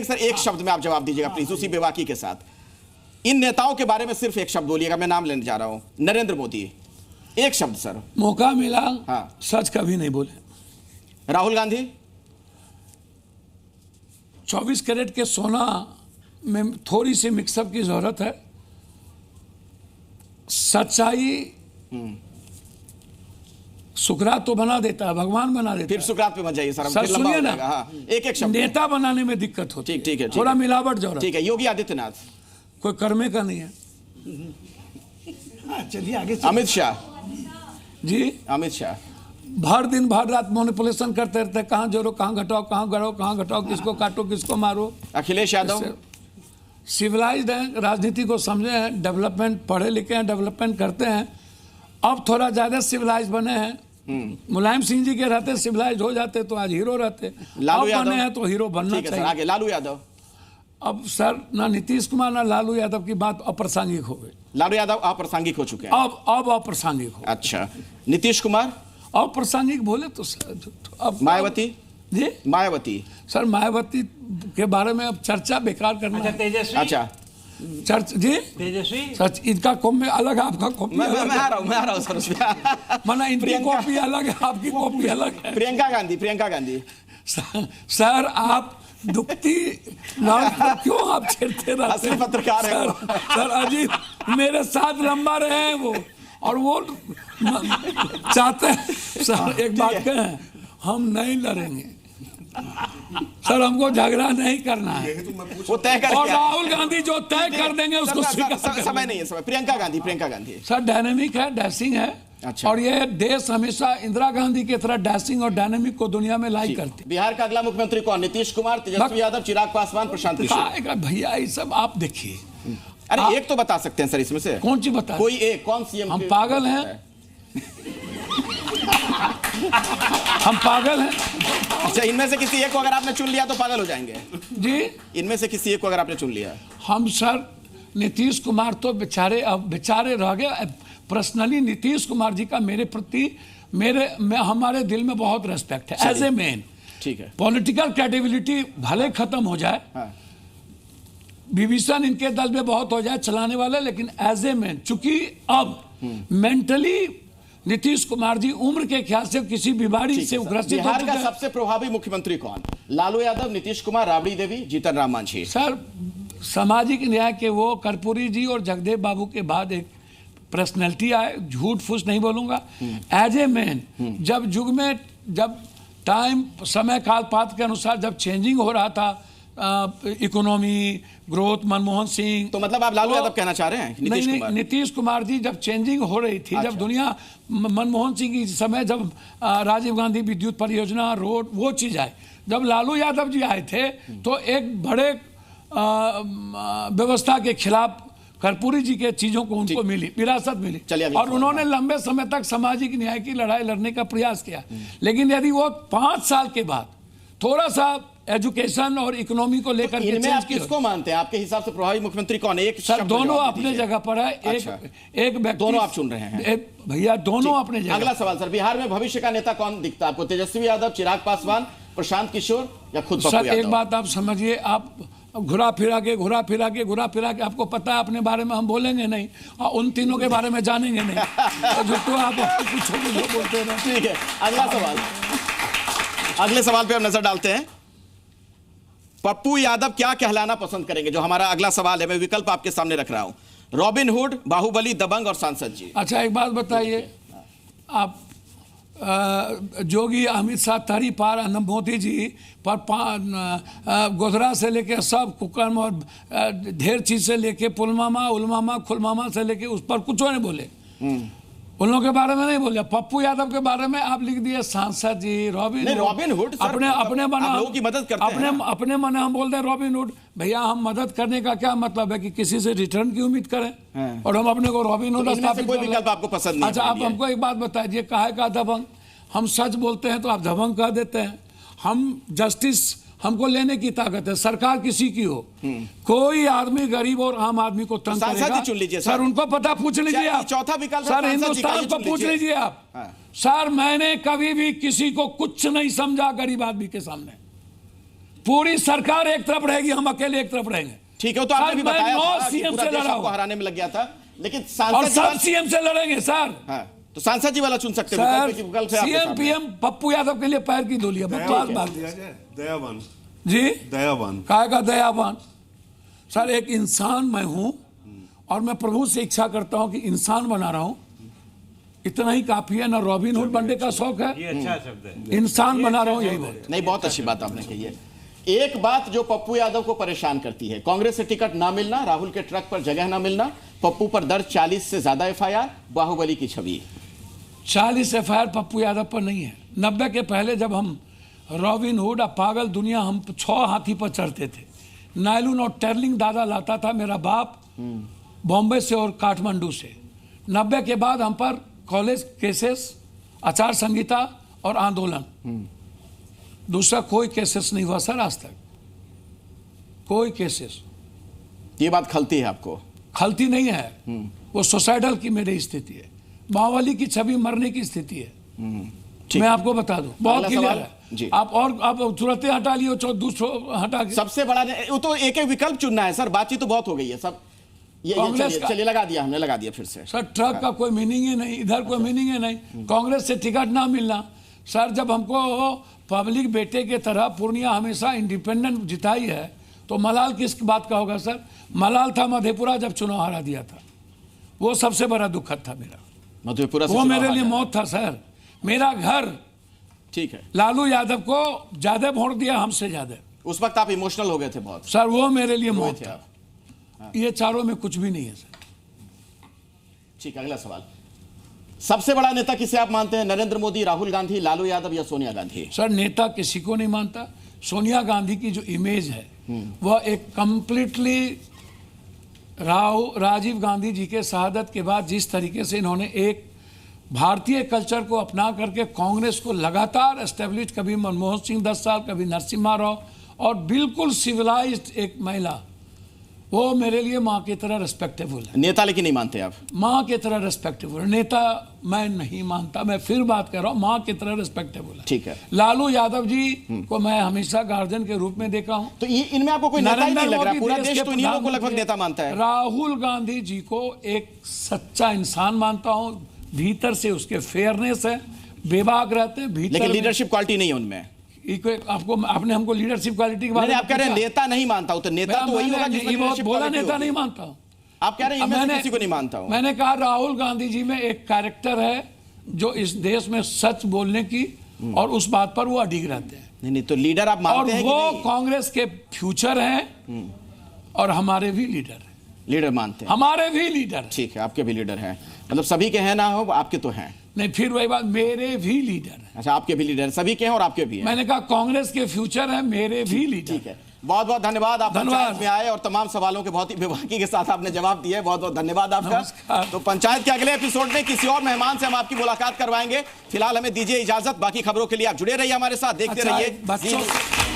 Sir एक शब्द में आप जवाब दीजिएगा प्लीज, उसी बेबाकी के साथ। इन नेताओं के बारे में सिर्फ एक शब्द बोलिएगा, मैं नाम लेने जा रहा हूं। नरेंद्र मोदी, एक शब्द सर। मौका मिला, हाँ। सच कभी नहीं बोले। राहुल गांधी, 24 कैरेट के सोना में थोड़ी सी मिक्सअप की जरूरत है। सच्चाई सुकरात तो बना देता है, भगवान बना देता है। फिर सुकरात पे मत जाइए सर, सर सुनिए ना, हाँ, एक शब्द। नेता बनाने में दिक्कत होती है। ठीक है, थोड़ा मिलावट जरूरत। ठीक है। योगी आदित्यनाथ, कोई कर्मे का नहीं है। चलिए आगे। अमित शाह जी, अमित शाह भर दिन भर रात मैनिपुलेशन करते रहते हैं, कहाँ जोड़ो, कहाँ घटाओ, कहाँ गढ़ो, कहाँ घटाओ, किसको काटो, किसको मारो। अखिलेश यादव, सिविलाइज्ड हैं, राजनीति को समझे हैं, डेवलपमेंट पढ़े लिखे हैं, डेवलपमेंट करते हैं। अब थोड़ा ज्यादा सिविलाइज बने हैं। मुलायम सिंह जी के रहते सिविलाइज हो जाते तो आज हीरो रहते। लालू यादव बने हैं तो हीरो बनना चाहिए। आगे लालू यादव। अब सर ना नीतीश कुमार ना लालू यादव की बात अप्रासंगिक हो गई। लालू यादव अप्रासंगिक हो चुके हैं। अब अप्रासंगिक हो। अच्छा, नीतीश कुमार अप्रासंगिक बोले तो सर अब मायावती जी, मायावती सर मायावती के बारे में अब चर्चा बेकार करना। अच्छा, तेजस्वी। अच्छा, चर्च जी, तेजस्वी सच इनका कॉपी अलग, आपका कॉपी मैं आ रहा हूँ सर उसमें। माना इनकी कॉपी अलग है, आपकी कॉपी अलग है। प्रियंका गांधी सर आप दुखती नाम पर क्यों आप छेड़ते रहते असली पत्रकार है वो। सर अजीब, मेरे साथ लंबा रहे हैं वो, और वो चाहते हैं सर एक बात कहें, हम नहीं लड़ेंगे सर, हमको झगड़ा नहीं करना है, वो तय कर। और राहुल गांधी जो तय कर देंगे उसको समय नहीं है समय। प्रियंका गांधी सर डायनेमिक है, डैशिंग है। अच्छा। और ये देश हमेशा इंदिरा गांधी की तरह डैशिंग और डायनेमिक को दुनिया में लाइक करती है। बिहार का अगला मुख्यमंत्री कौन? नीतीश कुमार, तेजस्वी यादव, चिराग पासवान, प्रशांत किशोर। भैया ये सब आप देखिए। अरे एक तो बता सकते हैं सर इसमें से, कौन सी बता? कोई एक, कौन सीएम? हम पागल हैं? हम पागल हैं? अच्छा, इनमें से किसी एक को अगर आपने चुन लिया तो पागल हो जाएंगे जी। इनमें से किसी एक को अगर आपने चुन लिया। हम सर नीतीश कुमार तो बेचारे अब बेचारे रह गए। पर्सनली नीतीश कुमार जी का मेरे प्रति हमारे दिल में बहुत रेस्पेक्ट है एज ए मैन। ठीक है। पॉलिटिकल क्रेडिबिलिटी भले खत्म हो जाए, हाँ। विभीषण इनके दल में बहुत हो जाए चलाने वाले, लेकिन एज ए मैन चूंकि अब मेंटली नीतीश कुमार जी उम्र के ख्याल से किसी बीमारी से ग्रसित हो बिहार चुके का हैं। सबसे प्रभावी मुख्यमंत्री कौन? लालू यादव, नीतीश कुमार, राबड़ी देवी, जीतन राम मांझी। सर सामाजिक न्याय के वो कर्पूरी जी और जगदेव बाबू के बाद एक पर्सनैलिटी आए, झूठ फूस नहीं बोलूंगा। एज ए मैन जब युग में, जब टाइम समय काल पात्र के अनुसार जब चेंजिंग हो रहा था, इकोनॉमी ग्रोथ, मनमोहन सिंह, तो मतलब आप लालू यादव कहना चाह रहे हैं? नहीं, नीतीश कुमार जी जब चेंजिंग हो रही थी, अच्छा। जब दुनिया मनमोहन सिंह की समय, जब राजीव गांधी विद्युत परियोजना, रोड, वो चीज आए, जब लालू यादव जी आए थे तो एक बड़े व्यवस्था के खिलाफ कर्पूरी जी के चीजों को उनको मिली, विरासत मिली, और उन्होंने लंबे समय तक सामाजिक न्याय की लड़ाई लड़ने का प्रयास किया। लेकिन यदि वो 5 साल के बाद थोड़ा सा एजुकेशन और इकोनॉमी को लेकर के इनमें आप किसको मानते हैं? आपके हिसाब से प्रभावी मुख्यमंत्री कौन है? एक सर दोनों अपने जगह पर है। अच्छा। एक व्यक्ति, दोनों आप चुन रहे हैं भैया, दोनों अपने जगह। अगला सवाल सर, बिहार में भविष्य का नेता कौन दिखता है आपको? तेजस्वी यादव, चिराग पासवान, प्रशांत किशोर या खुद पप्पू यादव? सर एक बात आप समझिए, आप घुरा फिरा के आपको पता है अपने बारे में हम बोलेंगे नहीं, और उन तीनों के बारे में जानेंगे नहीं, तो झूठो आप कुछ बोलते हैं। ठीक है, अगला सवाल, अगले सवाल पे हम नजर डालते हैं। पप्पू यादव क्या कहलाना पसंद करेंगे? जो हमारा अगला सवाल है, मैं विकल्प आपके सामने रख रहा हूं। रॉबिन हुड, बाहुबली, दबंग और सांसद जी। अच्छा एक बात बताइए, आप जोगी अमित शाह तहरी पार मोदी जी पर गोधरा से लेके सब कुकर्म और ढेर चीज से लेके पुलवामा, उलमामा, खुलमामा से लेके उस पर कुछ नहीं बोले, उन लोगों के बारे में नहीं बोले। पप्पू यादव के बारे में आप लिख दिए सांसद जी, रॉबिन हुड। अपने मने हम बोल रहे रॉबिन हुड। भैया हम मदद करने का क्या मतलब है कि किसी से रिटर्न की उम्मीद करें और हम अपने को रॉबिन हुड स्थापित कोई विकल्प आपको पसंद नहीं? अच्छा आप हमको एक बात बताइए, काहे का दबंग? हम सच बोलते हैं तो आप दबंग कह देते हैं। हम जस्टिस, हमको लेने की ताकत है, सरकार किसी की हो, कोई आदमी गरीब और आम आदमी को तंग करेगा, चुन लीजिए सर उनको पता पूछ लीजिए आप। चौथा विकल्प सर हिंदुस्तान को पूछ लीजिए आप। सर मैंने कभी भी किसी को कुछ नहीं समझा गरीब आदमी के सामने। पूरी सरकार एक तरफ रहेगी, हम अकेले एक तरफ रहेंगे। ठीक है, तो आपने भी बताया था कि सीएम पूरा से देश लड़ा आपको हूं हराने में लग गया था, लेकिन और सांसद जी सब वाला- सीएम से लड़ेंगे सर। हाँ, तो सांसद जी वाला चुन सकते हैं, सर विकल्प है आपके सीएम सामने। पीएम पप्पू यादव के लिए पैर की धूली है, बकवास बात दिया जाए, दयावान जी। दयावान काय का दयावान सर, एक इंसान मैं हूं और मैं प्रभु से इच्छा करता हूं कि इंसान बना रहा हूं, इतना ही काफी है। ना रॉबिन हुड बनने का शौक है, ये अच्छा शब्द है। इंसान बना रहा हूं, यही बहुत। नहीं, बहुत अच्छी बात आपने कही है। एक बात जो पप्पू यादव को परेशान करती है, कांग्रेस से टिकट ना मिलना, राहुल के ट्रक पर जगह ना मिलना, पप्पू पर दर्ज 40 से ज्यादा एफआईआर, बाहुबली की छवि। 40 एफआईआर पप्पू यादव पर नहीं है। 90 के पहले जब हम रॉबिन हुड और पागल दुनिया, हम 6 हाथी पर चढ़ते थे, नायलून और टेरलिंग दादा लाता था मेरा बाप बॉम्बे से और काठमांडू से। 90 के बाद हम पर कॉलेज केसेस, आचार संहिता और आंदोलन, दूसरा कोई केसेस नहीं हुआ सर आज तक, कोई केसेस। ये बात खलती है आपको? खलती नहीं है, वो सुसाइडल की मेरी स्थिति है, बाहुबली की छवि मरने की स्थिति है। ठीक। मैं आपको बता दूं, बहुत अगला क्लियर सवाल? है जी। आप तुरंत हटा लियो, दूसरों हटा के। सबसे बड़ा वो तो एक एक विकल्प चुनना है सर, बातचीत तो बहुत हो गई है सब। ये कांग्रेस चलिए का- चलिए, लगा दिया हमने, लगा दिया फिर से। सर ट्रक का कोई मीनिंग ही नहीं, इधर कोई मीनिंग ही नहीं। कांग्रेस से टिकट ना मिलना सर, जब हमको पब्लिक बेटे के तरह पूर्णिया हमेशा इंडिपेंडेंट जिताई है, तो मलाल किस बात का होगा सर? मलाल था मधेपुरा जब चुनाव हरा दिया था, वो सबसे बड़ा दुखद था मेरा, मधेपुरा से वो चुनाव मेरे हार लिए गया। मौत था सर। मेरा घर ठीक है, लालू यादव को ज्यादा वोट दिया हमसे ज्यादा, उस वक्त आप इमोशनल हो गए थे बहुत, सर वो मेरे लिए रोए मौत थे था। आप। ये चारों में कुछ भी नहीं है सर। ठीक है, अगला सवाल। सबसे बड़ा नेता किसे आप मानते हैं? नरेंद्र मोदी, राहुल गांधी, लालू यादव या सोनिया गांधी? सर नेता किसी को नहीं मानता। सोनिया गांधी की जो इमेज है वह एक कंप्लीटली राजीव गांधी जी के शहादत के बाद जिस तरीके से इन्होंने एक भारतीय कल्चर को अपना करके कांग्रेस को लगातार एस्टेब्लिश, कभी मनमोहन सिंह 10 साल, कभी नरसिम्हा राव, और बिल्कुल सिविलाइज्ड एक महिला, वो मेरे लिए माँ की तरह रिस्पेक्टेबल है। नेता लेकिन नहीं मानते आप? माँ की तरह रिस्पेक्टेबल। नेता मैं नहीं मानता, मैं फिर बात कर रहा हूँ, माँ की तरह रिस्पेक्टेबल है। ठीक है। लालू यादव जी को मैं हमेशा गार्जियन के रूप में देखा हूँ। तो ये इनमें आपको कोई नेता ही नहीं लग रहा? मोदी पूरा देश देश के तो इन्हीं लोगों को लगभग प्रधानमंत्री नेता मानता है। राहुल गांधी जी को एक सच्चा इंसान मानता हूँ, भीतर से उसके फेयरनेस है, बेबाक रहते हैं भीतर लेकिन में। लीडरशिप क्वालिटी नहीं है उनमें। आपको आपने हमको लीडरशिप क्वालिटी के बारे नहीं, में आप कह रहे हैं पूछा। नेता नहीं मानता हूं, तो नेता तो वही होगा जिसमें leadership बोला quality नेता होगी। नहीं मानता हूँ। आप कह रहे हैं इनमें से किसी को नहीं मानता हूं। मैंने कहा राहुल गांधी जी में एक कैरेक्टर है जो इस देश में सच बोलने की, और उस बात पर वो अडिग रहते हैं, नहीं, तो लीडर आप और मानते हैं कि वो नहीं? कांग्रेस के फ्यूचर हैं और हमारे भी लीडर हैं, लीडर मानते हैं। हमारे भी लीडर हैं। ठीक है, आपके भी लीडर हैं, मतलब सभी के हैं ना हो, आपके तो हैं। नहीं, फिर वही बात, मेरे भी लीडर हैं। अच्छा, आपके भी लीडर हैं, सभी के हैं और आपके भी हैं। मैंने कहा कांग्रेस के फ्यूचर है, मेरे भी लीडर। ठीक है, बहुत बहुत धन्यवाद। आप धन्यवाद। पंचायत में आए और तमाम सवालों के बहुत ही बेबाकी के साथ आपने जवाब दिए, बहुत बहुत धन्यवाद आपका। नमस्कार। तो पंचायत के अगले एपिसोड में किसी और मेहमान से हम आपकी मुलाकात करवाएंगे। फिलहाल हमें दीजिए इजाजत, बाकी खबरों के लिए आप जुड़े रहिए हमारे साथ, देखते अच्छा, रहिए बच्चों जी।